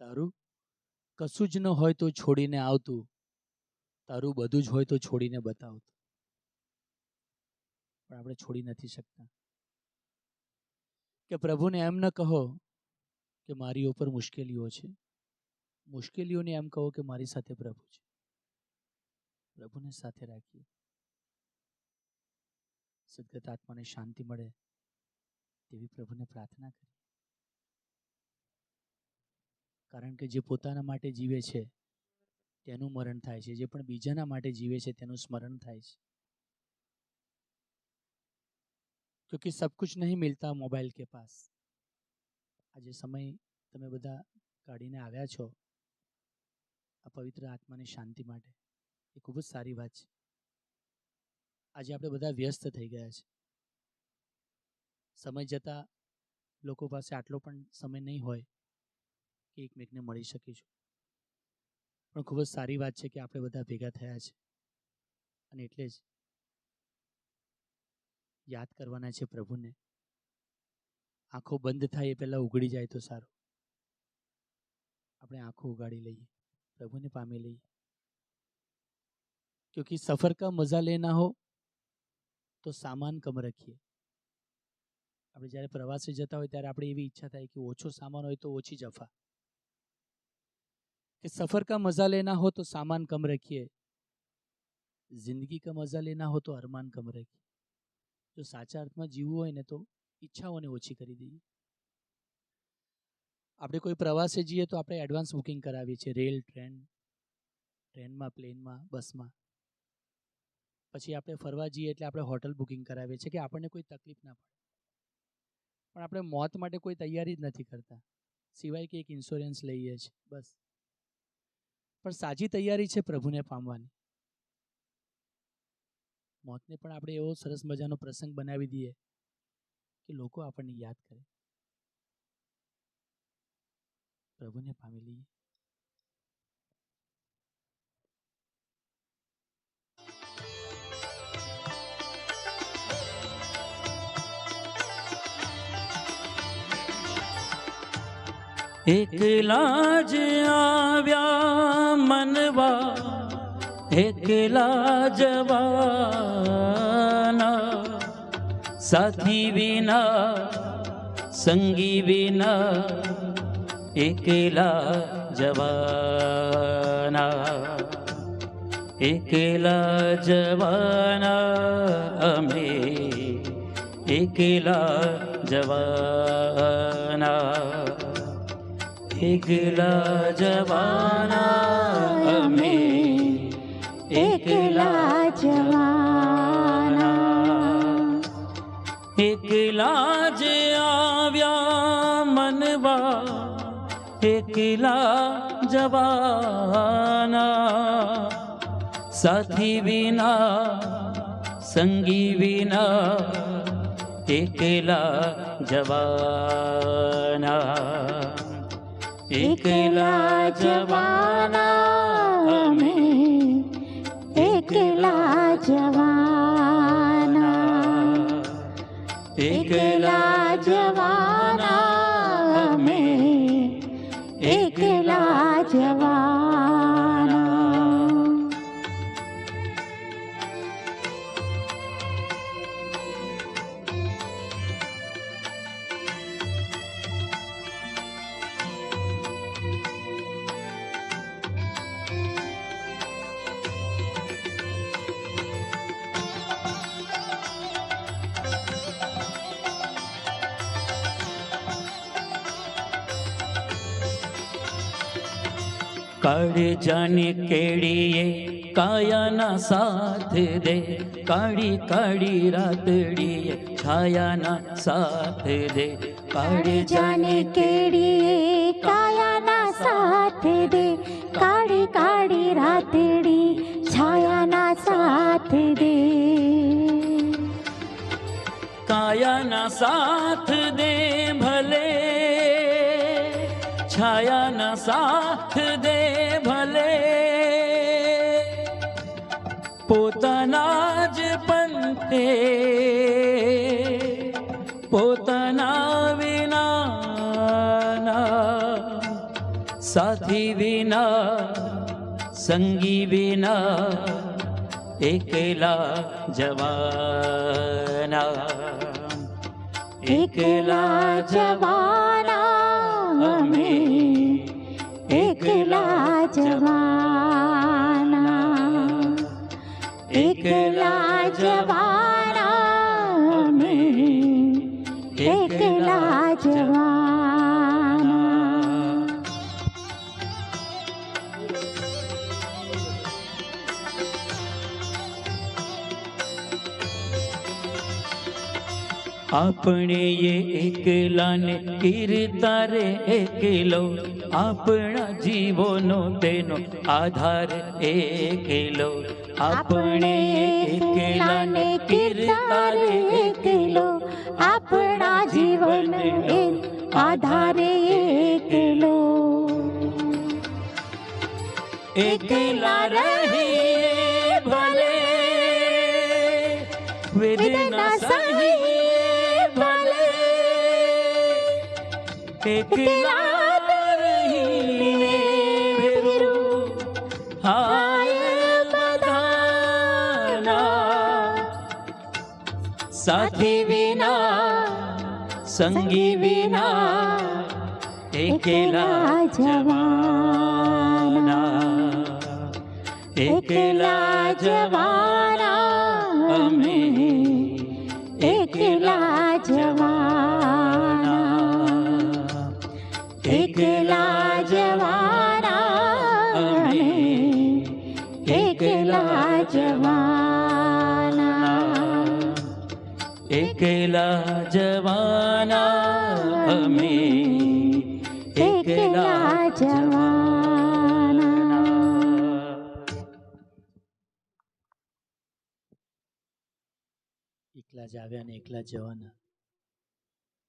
તારું કશું જ ન હોય તો છોડીને આવતું, તારું બધું જ હોય તો છોડીને બતાવતું. પણ આપણે છોડી નથી શકતા. કે પ્રભુને એમ ન કહો કે મારી ઉપર મુશ્કેલીઓ છે, મુશ્કેલીઓને એમ કહો કે મારી સાથે પ્રભુ છે. પ્રભુને સાથે રાખીએ, સદગત આત્માને શાંતિ મળે તેવી પ્રભુને પ્રાર્થના કરીએ. કારણ કે જે પોતાના માટે જીવે છે તેનું મરણ થાય છે, જે પણ બીજાના માટે જીવે છે તેનું સ્મરણ થાય છે. क्योंकि सब कुछ नहीं मिलता मोबाइल के पास. આજે સમય તમે બધા કાઢીને આવ્યા છો આ પવિત્ર આત્માની શાંતિ માટે, એ ખૂબ જ સારી વાત છે. આજે આપણે બધા વ્યસ્ત થઈ ગયા છે. સમય જતાં લોકો પાસે આટલો પણ સમય નહીં હોય કે એકમેકને મળી શકીશું. પણ ખૂબ જ સારી વાત છે કે આપણે બધા ભેગા થયા છે, અને એટલે જ યાદ કરવાના છે પ્રભુને. આંખો બંધ થાય એ પહેલાં ઉઘડી જાય તો સારું. આપણે આંખો ઉગાડી લઈએ, પ્રભુને પામી લઈએ. क्योंकि सफ़र का मज़ा लेना हो तो सामान कम रखिए. આપણે જ્યારે પ્રવાસે જતા હોય ત્યારે આપણે એવી ઈચ્છા થાય કે ઓછો સામાન હોય તો ઓછી જફા. कि सफ़र का मज़ा लेना हो तो सामान कम रखिए, जिंदगी का मज़ा लेना हो तो अरमान कम रखिए. જો સાચા અર્થમાં જીવવું હોય ને તો ઈચ્છાઓને ઓછી કરી દઈએ. આપણે કોઈ પ્રવાસે જઈએ તો આપણે એડવાન્સ બુકિંગ કરાવીએ છીએ, રેલ, ટ્રેનમાં, પ્લેનમાં, બસમાં. પછી આપણે ફરવા જઈએ એટલે આપણે હોટલ બુકિંગ કરાવીએ છીએ કે આપણને કોઈ તકલીફ ના પડે. પણ આપણે મોત માટે કોઈ તૈયારી જ નથી કરતા, સિવાય કે એક ઇન્સ્યોરન્સ લઈએ છીએ બસ. પણ સાચી તૈયારી છે પ્રભુને પામવાની. મોતને પણ આપણે એવો સરસ મજાનો પ્રસંગ બનાવી દઈએ કે લોકો આપણને યાદ કરે. પ્રભુને પામી લઈએ. એકલા જ આવ્યા મનવા, એકલા જવાના, સાથી વિના સંગી વિના, એકલા જવાના, એકલા જવાના અમે, એકલા જવાના, એકલા જવાના અમે, એકલા જવાના. એકલા જ આવ્યા મનવા, એકલા જવાના, સાથી વિના સંગી વિના, એકલા જવાના, એકલા જવાના અમે, એકલા જવાના, એકલા જવાના અમે, એકલા જવાના. કાળજાની કેડીએ કાયાના સાથ દે, કાળી કાળી રાતડીએ છાયાના સાથ દે. કાળજાની કેડીએ કાયાના સાથ દે, કાળી કાળી રાતડી છાયાના સાથ દે. કાયાના સાથ દે ભલે, છાયાના સાથ દે ભલે, પોતાના જ પંથે પોતાના વિનાના સાથી વિના સંગી વિના એકલા જવાના એકલા જવાના અમે એકલા જવાના એકલા જવાના અમે એકલા જવાના આપણે એ એકલાને કીર્તા રે એકલો આપણા જીવોનો તેનો આધાર એકલો આપણે એ એકલાને કીર્તા રે એકલો આપણા જીવન આધારે એકલો એકલા રહીએ ભલે વેદના સહીએ ભલે એકલા રહીને વેરું હાય બધાના સાથી વિના સંગી વિના એકલા જવાના એકલા જવાના અમે એકલા જવાના એકલા જવાના અમે એકલા જવાના એકલા જવાના અમે એકલા જવાના એકલા જ આવ્યા ને એકલા જ જવાના.